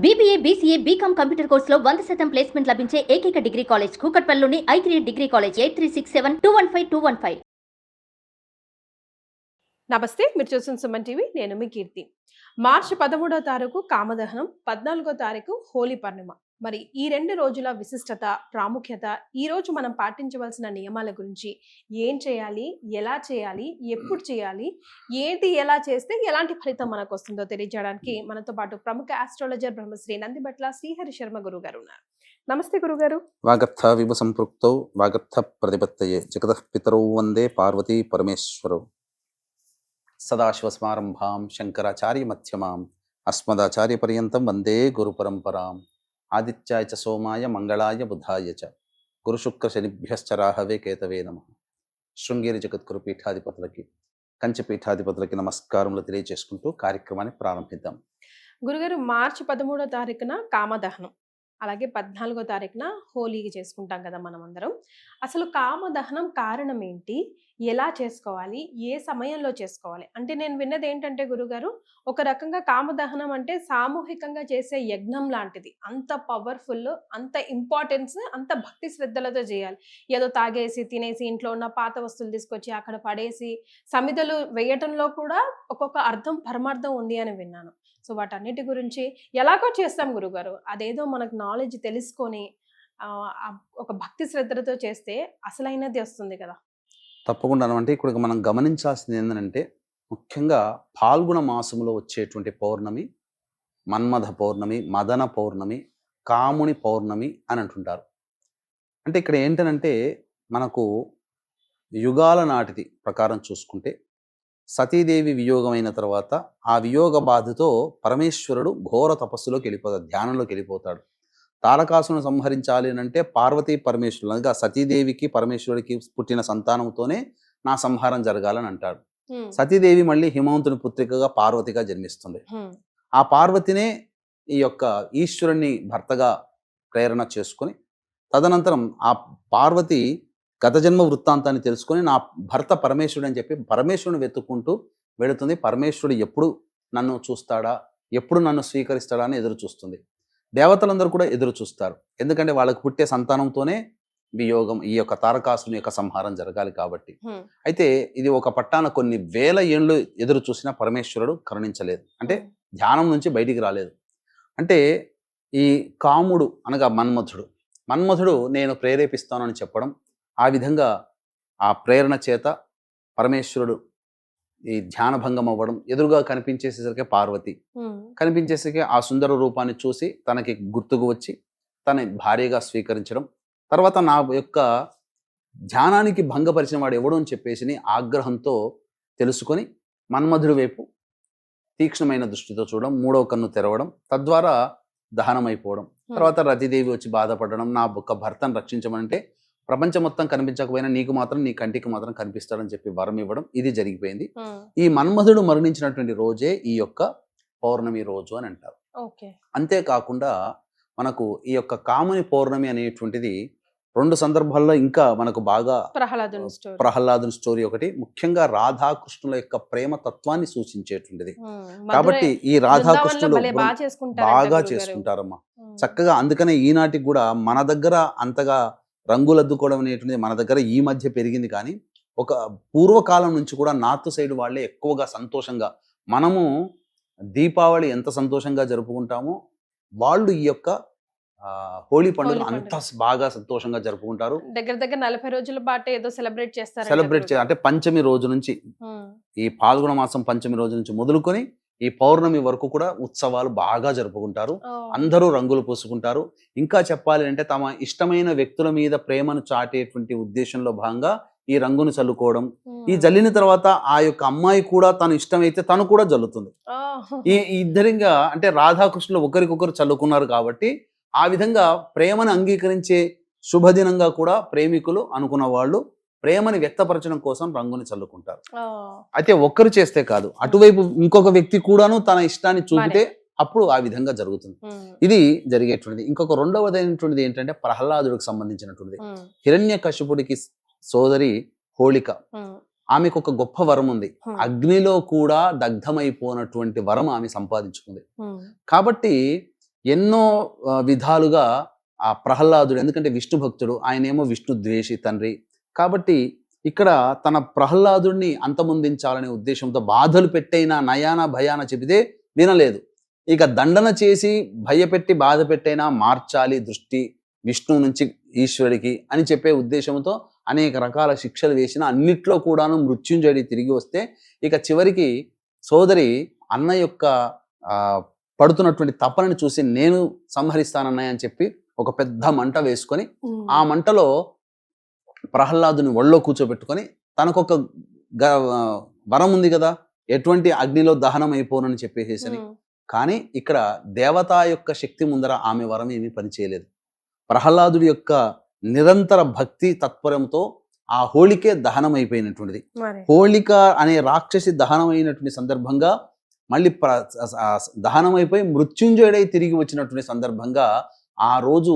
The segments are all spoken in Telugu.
BBA, BCA, BCom కంప్యూటర్ కోర్సులో 100% ప్లేస్మెంట్ లభించే ఏకైక డిగ్రీ కాలేజ్ కూకట్పల్లిలోని I3 డిగ్రీ కాలేజ్ 8367215215. నమస్తే, మీరు చూస్తున్న సుమన్ టీవీ. నేను మీ కీర్తి. మార్చి 13వ తారీఖు కామదహనం, 14వ తారీఖు హోలీ పర్ణిమ. మరి ఈ 2 రోజుల విశిష్టత, ప్రాముఖ్యత, ఈ రోజు మనం పాటించవలసిన నియమాల గురించి, ఏం చేయాలి, ఎలా చేయాలి, ఎప్పుడు చేయాలి, ఏంటి ఎలా చేస్తే ఎలాంటి ఫలితం మనకు వస్తుందో తెలియజేయడానికి మనతో పాటు ప్రముఖ ఆస్ట్రాలజర్ బ్రహ్మశ్రీ నందిబట్ల శ్రీహరి శర్మ గురువు గారు ఉన్నారు. నమస్తే గురుగారు. వాగర్థ విభు సంపృక్తౌ వాగర్థ ప్రతిపత్తయే జగతః పితరౌ వందే పార్వతీ పరమేశ్వరౌ. సదాశివసమారంభాం శంకరాచార్య మధ్యమాం అస్మదాచార్య పర్యంతం వందే గురు పరంపరాం. ఆదిత్యాయ చ సోమాయ మంగళాయ బుధాయ చ గురుశుక్ర శనిభ్యశ్చ రాహవే కేతవే నమః. శృంగేరి జగద్గురు పీఠాధిపతులకి, కంచి పీఠాధిపతులకి నమస్కారములు తెలియజేసుకుంటూ కార్యక్రమాన్ని ప్రారంభిద్దాం. గురుగారు, మార్చి 13వ తారీఖున కామదహనం, అలాగే 14వ తారీఖున హోలీకి చేసుకుంటాం కదా మనం అందరం. అసలు కామదహనం కారణం ఏంటి, ఎలా చేసుకోవాలి, ఏ సమయంలో చేసుకోవాలి? అంటే నేను విన్నది ఏంటంటే గురుగారు, ఒక రకంగా కామదహనం అంటే సామూహికంగా చేసే యజ్ఞం లాంటిది. అంత పవర్ఫుల్, అంత ఇంపార్టెన్స్, అంత భక్తి శ్రద్ధలతో చేయాలి. ఏదో తాగేసి తినేసి ఇంట్లో ఉన్న పాత వస్తువులు తీసుకొచ్చి అక్కడ పడేసి సమిధలు వేయటంలో కూడా ఒక్కొక్క అర్థం పరమార్థం ఉంది అని విన్నాను. సో వాటన్నిటి గురించి ఎలాగో చేస్తాం గురుగారు, అదేదో మనకు నాలెడ్జ్ తెలుసుకొని ఒక భక్తి శ్రద్ధలతో చేస్తే అసలైనది వస్తుంది కదా. తప్పకుండా. అంటే ఇక్కడ మనం గమనించాల్సింది ఏంటంటే, ముఖ్యంగా పాల్గొన మాసంలో వచ్చేటువంటి పౌర్ణమి మన్మథ పౌర్ణమి, మదన పౌర్ణమి, కాముని పౌర్ణమి అని అంటుంటారు. అంటే ఇక్కడ ఏంటనంటే, మనకు యుగాల నాటిది ప్రకారం చూసుకుంటే సతీదేవి వియోగమైన తర్వాత ఆ వియోగ బాధతో పరమేశ్వరుడు ఘోర తపస్సులోకి వెళ్ళిపోతాడు, ధ్యానంలోకి వెళ్ళిపోతాడు. తారకాసును సంహరించాలి అంటే పార్వతీ పరమేశ్వరుడు అనగా సతీదేవికి పరమేశ్వరుడికి పుట్టిన సంతానంతోనే నా సంహారం జరగాలని అంటాడు. సతీదేవి మళ్ళీ హిమవంతుని పుత్రికగా పార్వతిగా జన్మిస్తుంది. ఆ పార్వతినే ఈ యొక్క ఈశ్వరుణ్ణి భర్తగా ప్రేరణ చేసుకొని, తదనంతరం ఆ పార్వతి గత జన్మ వృత్తాంతాన్ని తెలుసుకొని నా భర్త పరమేశ్వరుడు అని చెప్పి పరమేశ్వరుని వెతుక్కుంటూ వెళుతుంది. పరమేశ్వరుడు ఎప్పుడు నన్ను చూస్తాడా, ఎప్పుడు నన్ను స్వీకరిస్తాడా అని ఎదురు చూస్తుంది. దేవతలందరూ కూడా ఎదురు చూస్తారు, ఎందుకంటే వాళ్ళకు పుట్టే సంతానంతోనే వియోగం, ఈ యొక్క తారకాసుని యొక్క సంహారం జరగాలి కాబట్టి. అయితే ఇది ఒక పట్టాన కొన్ని వేల ఏళ్ళు ఎదురు చూసినా పరమేశ్వరుడు కరుణించలేదు, అంటే ధ్యానం నుంచి బయటికి రాలేదు. అంటే ఈ కాముడు అనగా మన్మథుడు నేను ప్రేరేపిస్తానని చెప్పడం, ఆ విధంగా ఆ ప్రేరణ చేత పరమేశ్వరుడు ఈ ధ్యానభంగం అవ్వడం, ఎదురుగా కనిపించేసేసరికి పార్వతి కనిపించేసరికి ఆ సుందర రూపాన్ని చూసి తనకి గుర్తుకు వచ్చి తన భార్యగా స్వీకరించడం, తర్వాత నా యొక్క ధ్యానానికి భంగపరిచిన వాడు ఎవడు అని చెప్పేసి ఆగ్రహంతో తెలుసుకొని మన్మధుడి వైపు తీక్ష్ణమైన దృష్టితో చూడడం, మూడవ కన్ను తెరవడం, తద్వారా దహనమైపోవడం. తర్వాత రతిదేవి వచ్చి బాధపడడం, నా ఒక్క భర్తను రక్షించమంటే ప్రపంచం మొత్తం కనిపించకపోయినా నీకు మాత్రం, నీ కంటికి మాత్రం కనిపిస్తాడని చెప్పి వరం ఇవ్వడం, ఇది జరిగిపోయింది. ఈ మన్మధుడు మరణించినటువంటి రోజే ఈ యొక్క పౌర్ణమి రోజు అని అంటారు. అంతేకాకుండా మనకు ఈ యొక్క కాముని పౌర్ణమి అనేటువంటిది 2 సందర్భాల్లో ఇంకా మనకు బాగా ప్రహ్లాదుని స్టోరీ ఒకటి, ముఖ్యంగా రాధాకృష్ణుల యొక్క ప్రేమ తత్వాన్ని సూచించేటువంటిది. కాబట్టి ఈ రాధాకృష్ణులు బాగా చేసుకుంటారమ్మా చక్కగా. అందుకనే ఈనాటికి కూడా మన దగ్గర అంతగా రంగులద్దుకోవడం అనేటువంటిది మన దగ్గర ఈ మధ్య పెరిగింది, కానీ ఒక పూర్వకాలం నుంచి కూడా నార్త్ సైడ్ వాళ్ళే ఎక్కువగా సంతోషంగా, మనము దీపావళి ఎంత సంతోషంగా జరుపుకుంటామో వాళ్ళు ఈ యొక్క హోలీ పండుగ అంత బాగా సంతోషంగా జరుపుకుంటారు. దగ్గర 40 రోజుల పాటు ఏదో సెలబ్రేట్ చేస్తారు. అంటే పంచమి రోజు నుంచి, ఈ పాల్గొన మాసం పంచమి రోజు నుంచి మొదలుకొని ఈ పౌర్ణమి వరకు కూడా ఉత్సవాలు బాగా జరుపుకుంటారు. అందరూ రంగులు పూసుకుంటారు. ఇంకా చెప్పాలి అంటే తమ ఇష్టమైన వ్యక్తుల మీద ప్రేమను చాటేటువంటి ఉద్దేశంలో భాగంగా ఈ రంగును చల్లుకోవడం, ఈ జల్లిన తర్వాత ఆ యొక్క అమ్మాయి కూడా తను ఇష్టమైతే తను కూడా జల్లుతుంది. ఈ ఇద్దరిగా అంటే రాధాకృష్ణులు ఒకరికొకరు చల్లుకున్నారు కాబట్టి ఆ విధంగా ప్రేమను అంగీకరించే శుభదినంగా కూడా ప్రేమికులు అనుకున్న వాళ్ళు ప్రేమని వ్యక్తపరచడం కోసం రంగుని చల్లుకుంటారు. అయితే ఒక్కరు చేస్తే కాదు, అటువైపు ఇంకొక వ్యక్తి కూడాను తన ఇష్టాన్ని చూపితే అప్పుడు ఆ విధంగా జరుగుతుంది. ఇది జరిగేటువంటిది. ఇంకొక రెండవదైనటువంటిది ఏంటంటే ప్రహ్లాదుడికి సంబంధించినటువంటిది. హిరణ్యకశిపుడికి సోదరి హోళిక, ఆమెకు ఒక గొప్ప వరం ఉంది. అగ్నిలో కూడా దగ్ధమైపోనటువంటి వరం ఆమె సంపాదించుకుంది. కాబట్టి ఎన్నో విధాలుగా ఆ ప్రహ్లాదుడు, ఎందుకంటే విష్ణు భక్తుడు, ఆయనేమో విష్ణు ద్వేషి తండ్రి కాబట్టి ఇక్కడ తన ప్రహ్లాదుడిని అంతమొందించాలనే ఉద్దేశంతో బాధలు పెట్టైనా నయాన భయాన చెబితే వినలేదు. ఇక దండన చేసి భయపెట్టి బాధ పెట్టైనా మార్చాలి దృష్టి విష్ణువు నుంచి ఈశ్వరుడికి అని చెప్పే ఉద్దేశంతో అనేక రకాల శిక్షలు వేసిన అన్నిట్లో కూడాను మృత్యుంజయుడి తిరిగి వస్తే ఇక చివరికి సోదరి అన్న యొక్క పడుతున్నటువంటి తపనని చూసి నేను సంహరిస్తానన్నయ్య అని చెప్పి ఒక పెద్ద మంట వేసుకొని ఆ మంటలో ప్రహ్లాదుని ఒళ్ళో కూర్చోబెట్టుకొని తనకొక వరం ఉంది కదా, ఎటువంటి అగ్నిలో దహనం అయిపోనని చెప్పేసేసని. కానీ ఇక్కడ దేవతా యొక్క శక్తి ముందర ఆమె వరం ఏమీ పనిచేయలేదు. ప్రహ్లాదుడి యొక్క నిరంతర భక్తి తత్పరంతో ఆ హోళికే దహనం అయిపోయినటువంటిది. హోళిక అనే రాక్షసి దహనం అయినటువంటి సందర్భంగా మళ్ళీ దహనం అయిపోయి మృత్యుంజయుడై తిరిగి వచ్చినటువంటి సందర్భంగా ఆ రోజు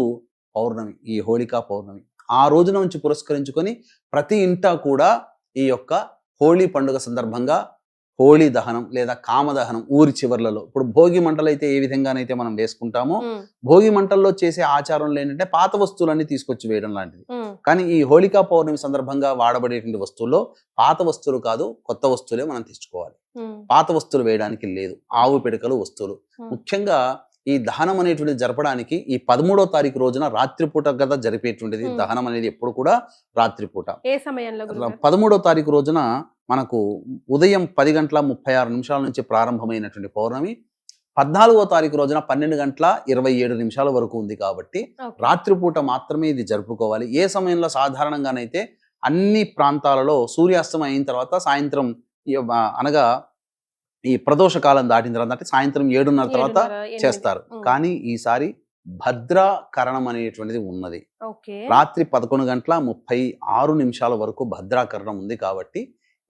పౌర్ణమి, ఈ హోళికా పౌర్ణమి. ఆ రోజున నుంచి పురస్కరించుకొని ప్రతి ఇంటా కూడా ఈ యొక్క హోళీ పండుగ సందర్భంగా హోళీ దహనం లేదా కామదహనం ఊరి చివర్లలో, ఇప్పుడు భోగి మంటలు అయితే ఏ విధంగానైతే మనం వేసుకుంటామో భోగి మంటల్లో చేసే ఆచారంలో ఏంటంటే పాత వస్తువులన్నీ తీసుకొచ్చి వేయడం లాంటిది. కానీ ఈ హోళికా పౌర్ణమి సందర్భంగా వాడబడేటువంటి వస్తువుల్లో పాత వస్తువులు కాదు, కొత్త వస్తువులే మనం తెచ్చుకోవాలి. పాత వస్తువులు వేయడానికి లేదు. ఆవు పిడకలు వస్తువులు. ముఖ్యంగా ఈ దహనం అనేటువంటిది జరపడానికి ఈ 13వ తారీఖు రోజున రాత్రిపూట కదా జరిపేటువంటిది. దహనం అనేది ఎప్పుడు కూడా రాత్రిపూట. ఏ సమయంలో? 13వ తారీఖు రోజున మనకు ఉదయం 10:36 నుంచి ప్రారంభమైనటువంటి పౌర్ణమి 14వ తారీఖు రోజున 12:27 వరకు ఉంది కాబట్టి రాత్రిపూట మాత్రమే ఇది జరుపుకోవాలి. ఏ సమయంలో సాధారణంగానైతే అన్ని ప్రాంతాలలో సూర్యాస్తమయం అయిన తర్వాత సాయంత్రం అనగా ఈ ప్రదోష కాలం దాటిన తర్వాత అంటే సాయంత్రం 7:30 తర్వాత చేస్తారు. కానీ ఈసారి భద్రాకరణం అనేటువంటిది ఉన్నది. రాత్రి 11:36 వరకు భద్రాకరణం ఉంది కాబట్టి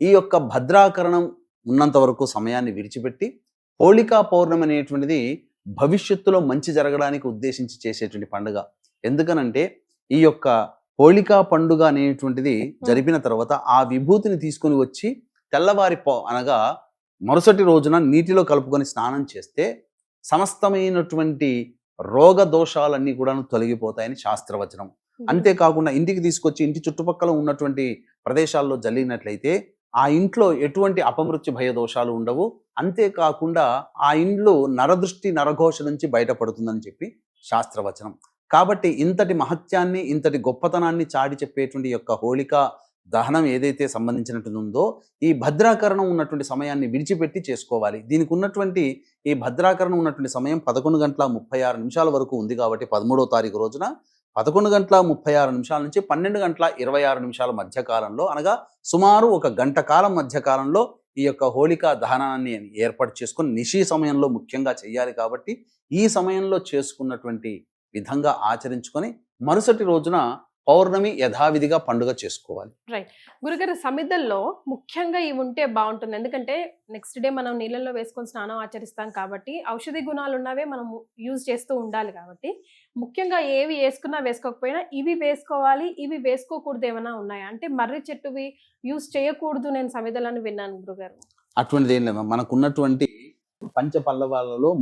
ఈ యొక్క భద్రాకరణం ఉన్నంత వరకు సమయాన్ని విడిచిపెట్టి హోళికా పౌర్ణమి అనేటువంటిది భవిష్యత్తులో మంచి జరగడానికి ఉద్దేశించి చేసేటువంటి పండుగ. ఎందుకనంటే ఈ యొక్క హోళికా పండుగ అనేటువంటిది జరిపిన తర్వాత ఆ విభూతిని తీసుకుని వచ్చి తెల్లవారి అనగా మరుసటి రోజున నీటిలో కలుపుకొని స్నానం చేస్తే సమస్తమైనటువంటి రోగ దోషాలన్నీ కూడా తొలగిపోతాయని శాస్త్రవచనం. అంతేకాకుండా ఇంటికి తీసుకొచ్చి ఇంటి చుట్టుపక్కల ఉన్నటువంటి ప్రదేశాల్లో జల్లినట్లయితే ఆ ఇంట్లో ఎటువంటి అపమృత్యు భయ దోషాలు ఉండవు. అంతేకాకుండా ఆ ఇంట్లో నరదృష్టి నరఘోష నుంచి బయటపడుతుందని చెప్పి శాస్త్రవచనం. కాబట్టి ఇంతటి మహత్యాన్ని ఇంతటి గొప్పతనాన్ని చాటి చెప్పేటువంటి యొక్క హోళికా దహనం ఏదైతే సంబంధించినటువంటి ఉందో ఈ భద్రాకరణం ఉన్నటువంటి సమయాన్ని విడిచిపెట్టి చేసుకోవాలి. దీనికి ఉన్నటువంటి ఈ భద్రాకరణం ఉన్నటువంటి సమయం 11:36 వరకు ఉంది కాబట్టి 13వ తారీఖు రోజున 11:36 నుంచి 12:26 మధ్య కాలంలో అనగా సుమారు 1 గంట కాలం మధ్య కాలంలో ఈ యొక్క హోళికా దహనాన్ని ఏర్పాటు చేసుకొని నిశీ సమయంలో ముఖ్యంగా చేయాలి. కాబట్టి ఈ సమయంలో చేసుకున్నటువంటి విధంగా ఆచరించుకొని మరుసటి రోజున పౌర్ణమి యథావిధిగా పండుగ చేసుకోవాలి. రైట్ గురుగారు, సమిధల్లో ముఖ్యంగా ఇవి ఉంటే బాగుంటుంది. ఎందుకంటే నెక్స్ట్ డే మనం నీళ్ళల్లో వేసుకొని స్నానం ఆచరిస్తాం కాబట్టి ఔషధి గుణాలు ఉన్నవే మనం యూజ్ చేస్తూ ఉండాలి. కాబట్టి ముఖ్యంగా ఏవి వేసుకున్నా వేసుకోకపోయినా ఇవి వేసుకోవాలి, ఇవి వేసుకోకూడదు ఏమైనా ఉన్నాయా? అంటే మర్రి చెట్టువి యూజ్ చేయకూడదు నేను సమిధలను విన్నాను గురుగారు. అటువంటిది ఏం లేదు. మనకున్నటువంటి పంచపల్లవాలలో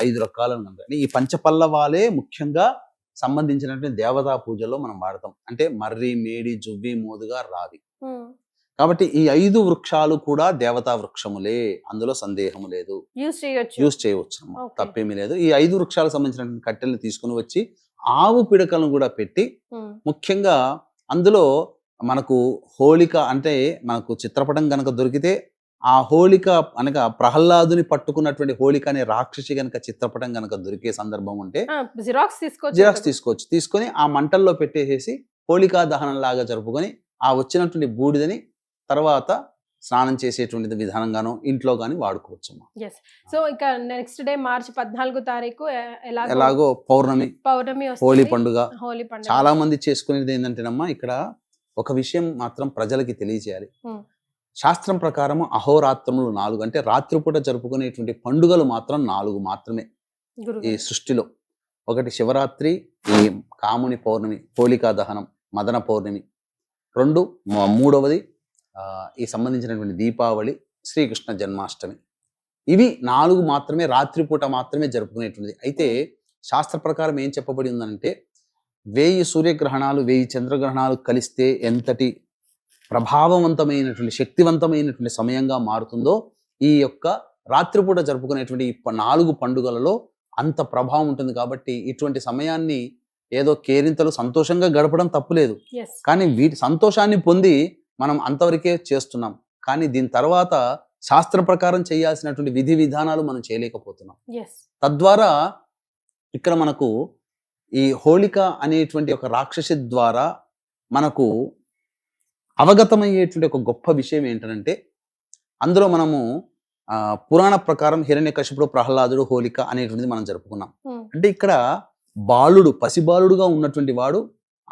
5 రకాలు ఉన్నాయి. ఈ పంచపల్లవాలే ముఖ్యంగా సంబంధించినటువంటి దేవతా పూజల్లో మనం వాడతాం. అంటే మర్రి, మేడి, జువ్వి, మోదుగా, రావి. కాబట్టి ఈ 5 వృక్షాలు కూడా దేవతా వృక్షములే, అందులో సందేహము లేదు. యూజ్ చేయవచ్చు, తప్పేమీ లేదు. ఈ 5 వృక్షాలకు సంబంధించినటువంటి కట్టెలను తీసుకుని వచ్చి ఆవు పిడకలను కూడా పెట్టి ముఖ్యంగా అందులో మనకు హోళిక అంటే మనకు చిత్రపటం కనుక దొరికితే ఆ హోళిక అనగా ప్రహ్లాదుని పట్టుకున్నటువంటి హోళిక అనే రాక్షసి గనక చిత్రపటం గనక దొరికే సందర్భం ఉంటే జిరాక్స్ తీసుకోవచ్చు. తీసుకొని ఆ మంటల్లో పెట్టేసేసి హోళికా దహనం లాగా జరుపుకొని ఆ వచ్చినటువంటి బూడిదని తర్వాత స్నానం చేసేటువంటి విధానంగానో ఇంట్లో గానీ వాడుకోవచ్చు. సో ఇక నెక్స్ట్ డే మార్చి 14వ తారీఖు ఎలాగో పౌర్ణమి హోళీ పండుగ. చాలా మంది చేసుకునేది ఏంటంటేనమ్మా, ఇక్కడ ఒక విషయం మాత్రం ప్రజలకి తెలియజేయాలి. శాస్త్రం ప్రకారం అహోరాత్రములు 4 అంటే రాత్రిపూట జరుపుకునేటువంటి పండుగలు మాత్రం 4 మాత్రమే ఈ సృష్టిలో. ఒకటి శివరాత్రి, ఈ కాముని పౌర్ణమి, హోళికా దహనం, మదన పౌర్ణమి. మూడవది ఈ సంబంధించినటువంటి దీపావళి, శ్రీకృష్ణ జన్మాష్టమి. ఇవి 4 మాత్రమే రాత్రిపూట మాత్రమే జరుపుకునేటువంటిది. అయితే శాస్త్ర ప్రకారం ఏం చెప్పబడి ఉందంటే 1000 సూర్యగ్రహణాలు 1000 చంద్రగ్రహణాలు కలిస్తే ఎంతటి ప్రభావవంతమైనటువంటి శక్తివంతమైనటువంటి సమయంగా మారుతుందో ఈ యొక్క రాత్రిపూట జరుపుకునేటువంటి ఈ 4 పండుగలలో అంత ప్రభావం ఉంటుంది. కాబట్టి ఇటువంటి సమయాన్ని ఏదో కేరింతలు సంతోషంగా గడపడం తప్పులేదు, ఎస్ కానీ వీటి సంతోషాన్ని పొంది మనం అంతవరకే చేస్తున్నాం. కానీ దీని తర్వాత శాస్త్ర ప్రకారం చేయాల్సినటువంటి విధి విధానాలు మనం చేయలేకపోతున్నాం. ఎస్ తద్వారా ఇక్కడ మనకు ఈ హోళిక అనేటువంటి ఒక రాక్షసి ద్వారా మనకు అవగతమయ్యేటువంటి ఒక గొప్ప విషయం ఏంటంటే అందులో మనము పురాణ ప్రకారం హిరణ్యకశిపుడు, ప్రహ్లాదుడు, హోళిక అనేటువంటిది మనం జరుపుకున్నాం. అంటే ఇక్కడ బాలుడు, పసిబాలుడుగా ఉన్నటువంటి వాడు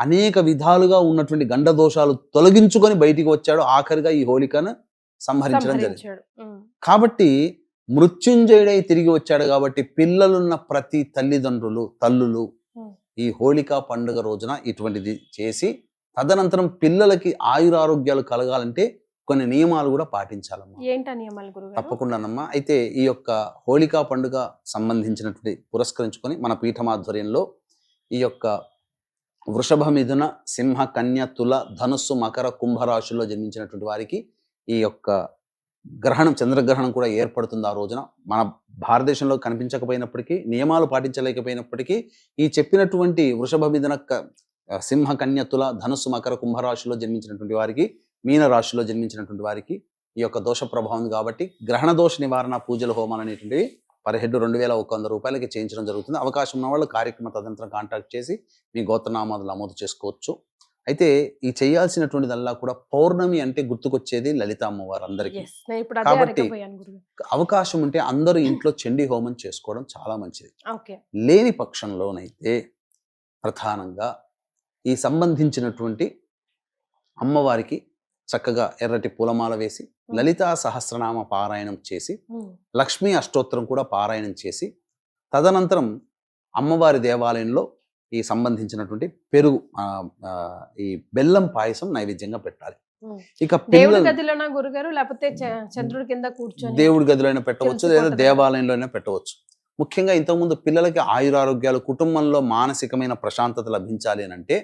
అనేక విధాలుగా ఉన్నటువంటి గండ దోషాలు తొలగించుకొని బయటికి వచ్చాడు. ఆఖరిగా ఈ హోళికను సంహరించడం జరిగింది. కాబట్టి మృత్యుంజయుడై తిరిగి వచ్చాడు. కాబట్టి పిల్లలున్న ప్రతి తల్లులు ఈ హోళికా పండుగ రోజున ఇటువంటిది చేసి తదనంతరం పిల్లలకి ఆయురారోగ్యాలు కలగాలంటే కొన్ని నియమాలు కూడా పాటించాలమ్మా. ఏంటా నియమాలు గురుగారు? తప్పకుండానమ్మా. అయితే ఈ యొక్క హోళికా పండుగ సంబంధించినటువంటి పురస్కరించుకొని మన పీఠమాధ్వర్యంలో ఈ యొక్క వృషభ, మిథున, సింహ, కన్య, తుల, ధనుస్సు, మకర, కుంభరాశుల్లో జన్మించినటువంటి వారికి ఈ యొక్క గ్రహణం, చంద్రగ్రహణం కూడా ఏర్పడుతుంది ఆ రోజున. మన భారతదేశంలో కనిపించకపోయినప్పటికీ, నియమాలు పాటించలేకపోయినప్పటికీ ఈ చెప్పినటువంటి వృషభ, మిథున, సింహ, కన్య, తుల, ధనుస్సు, మకర, కుంభరాశిలో జన్మించినటువంటి వారికి, మీన రాశిలో జన్మించినటువంటి వారికి ఈ యొక్క దోష ప్రభావం కాబట్టి గ్రహణ దోష నివారణ పూజల హోమాలు అనేటువంటివి పర్ హెడ్ 2100 రూపాయలకి చేయించడం జరుగుతుంది. అవకాశం ఉన్న వాళ్ళు కార్యక్రమ తదనంతరం కాంటాక్ట్ చేసి మీ గోత్రనామాలు నమోదు చేసుకోవచ్చు. అయితే ఈ చేయాల్సినటువంటిదల్లా కూడా పౌర్ణమి అంటే గుర్తుకొచ్చేది లలిత అమ్మవారు అందరికీ. కాబట్టి అవకాశం ఉంటే అందరూ ఇంట్లో చండీ హోమం చేసుకోవడం చాలా మంచిది. లేని పక్షంలోనైతే ప్రధానంగా ఈ సంబంధించినటువంటి అమ్మవారికి చక్కగా ఎర్రటి పూలమాల వేసి లలితా సహస్రనామ పారాయణం చేసి లక్ష్మీ అష్టోత్తరం కూడా పారాయణం చేసి తదనంతరం అమ్మవారి దేవాలయంలో ఈ సంబంధించినటువంటి పెరుగు ఈ బెల్లం పాయసం నైవేద్యంగా పెట్టాలి. ఇక దేవుడి గదిలోనా గురుగారు, లేకపోతే చంద్రుడి కింద కూర్చొని దేవుడి గదిలోనే పెట్టవచ్చు, లేదా దేవాలయంలోనే పెట్టవచ్చు. ముఖ్యంగా ఇంతకుముందు పిల్లలకి ఆయురారోగ్యాలు, కుటుంబంలో మానసికమైన ప్రశాంతత లభించాలి అని అంటే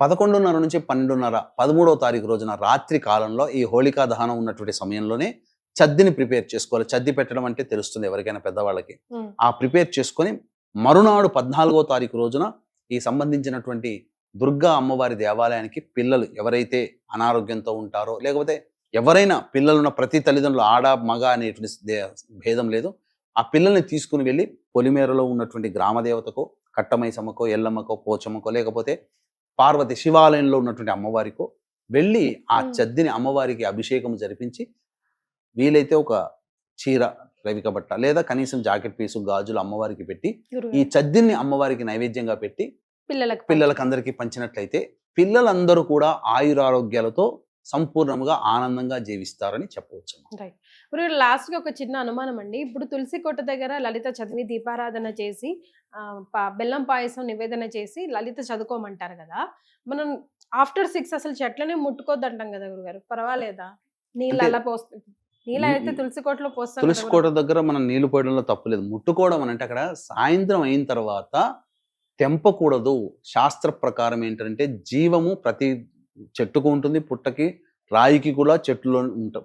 11:30 నుంచి 12:30 13వ తారీఖు రోజున రాత్రి కాలంలో ఈ హోళికా దహనం ఉన్నటువంటి సమయంలోనే చద్దిని ప్రిపేర్ చేసుకోవాలి. చద్ది పెట్టడం అంటే తెలుస్తుంది ఎవరికైనా పెద్దవాళ్ళకి. ఆ ప్రిపేర్ చేసుకొని మరునాడు 14వ తారీఖు రోజున ఈ సంబంధించినటువంటి దుర్గా అమ్మవారి దేవాలయానికి పిల్లలు ఎవరైతే అనారోగ్యంతో ఉంటారో, లేకపోతే ఎవరైనా పిల్లలున్న ప్రతి తల్లిదండ్రులు ఆడ మగ అనేటువంటి భేదం లేదు, ఆ పిల్లల్ని తీసుకుని వెళ్ళి పొలిమేరలో ఉన్నటువంటి గ్రామదేవతకో, కట్టమైసమ్మకో, ఎల్లమ్మకో, పోచమ్మకో, లేకపోతే పార్వతి శివాలయంలో ఉన్నటువంటి అమ్మవారికో వెళ్ళి ఆ చద్దిని అమ్మవారికి అభిషేకం జరిపించి వీలైతే ఒక చీర, రవిక బట్ట, లేదా కనీసం జాకెట్ పీసు, గాజులు అమ్మవారికి పెట్టి ఈ చద్దిని అమ్మవారికి నైవేద్యంగా పెట్టి పిల్లలకు అందరికీ పంచినట్లయితే పిల్లలందరూ కూడా ఆయురారోగ్యాలతో సంపూర్ణంగా ఆనందంగా జీవిస్తారని చెప్పవచ్చు. రైట్. లాస్ట్ గా ఒక చిన్న అనుమానం అండి. ఇప్పుడు తులసి కోట దగ్గర లలిత చదివి దీపారాధన చేసి బెల్లం పాయసం నివేదన చేసి లలిత చదువుకోమంటారు కదా, మనం ఆఫ్టర్ 6 అసలు చెట్లనే ముట్టుకోద్దు అంటాం కదా గురుగారు, పర్వాలేదా? నీళ్ళు అలా పోస్తుంది, నీళ్ళు అయితే తులసి కోటలో పోస్తాం. తులసి కోట దగ్గర మనం నీళ్లు పోయడంలో తప్పులేదు. ముట్టుకోవడం అని అంటే అక్కడ సాయంత్రం అయిన తర్వాత తెంపకూడదు. శాస్త్ర ప్రకారం ఏంటంటే జీవము ప్రతి చెట్టుకు ఉంటుంది, పుట్టకి, రాయికి కూడా చెట్టులో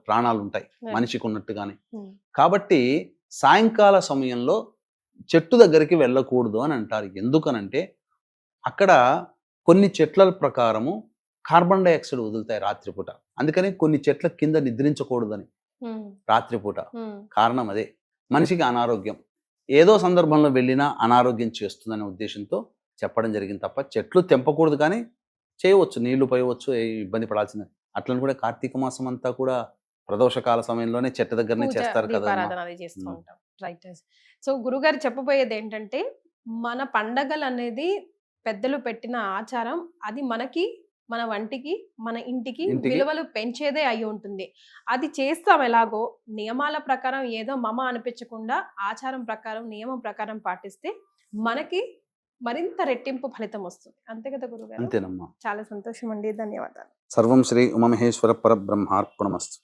ప్రాణాలు ఉంటాయి మనిషికి ఉన్నట్టుగానే. కాబట్టి సాయంకాల సమయంలో చెట్టు దగ్గరికి వెళ్ళకూడదు అని అంటారు. ఎందుకనంటే అక్కడ కొన్ని చెట్ల ప్రకారము కార్బన్ డైఆక్సైడ్ వదులుతాయి రాత్రిపూట. అందుకని కొన్ని చెట్ల కింద నిద్రించకూడదని రాత్రిపూట. కారణం అదే, మనిషికి అనారోగ్యం, ఏదో సందర్భంలో వెళ్ళినా అనారోగ్యం చేస్తుందనే ఉద్దేశంతో చెప్పడం జరిగింది తప్ప చెట్లు తెంపకూడదు. కానీ చేయవచ్చు, నీళ్లు పోయవచ్చు, ఇబ్బంది పడాల్సిందే. అట్లని కూడా కార్తీక మాసం అంతా కూడా ప్రదోషకాల సమయంలోనే చెట్టు దగ్గరనే చేస్తారు కదా. రైట్. సో గురుగారు చెప్పబోయేది ఏంటంటే, మన పండగలు అనేది పెద్దలు పెట్టిన ఆచారం, అది మనకి, మన వంటికి, మన ఇంటికి విలువలు పెంచేదే అయి ఉంటుంది. అది చేస్తాం ఎలాగో, నియమాల ప్రకారం ఏదో మమ అనిపించకుండా ఆచారం ప్రకారం, నియమం ప్రకారం పాటిస్తే మనకి మరింత రెట్టింపు ఫలితం వస్తుంది. అంతే కదా గురుగారు? అంతేనమ్మా. చాలా సంతోషం అండి, ధన్యవాదాలు. సర్వం శ్రీ ఉమామహేశ్వర పరబ్రహ్మార్పణమస్తు.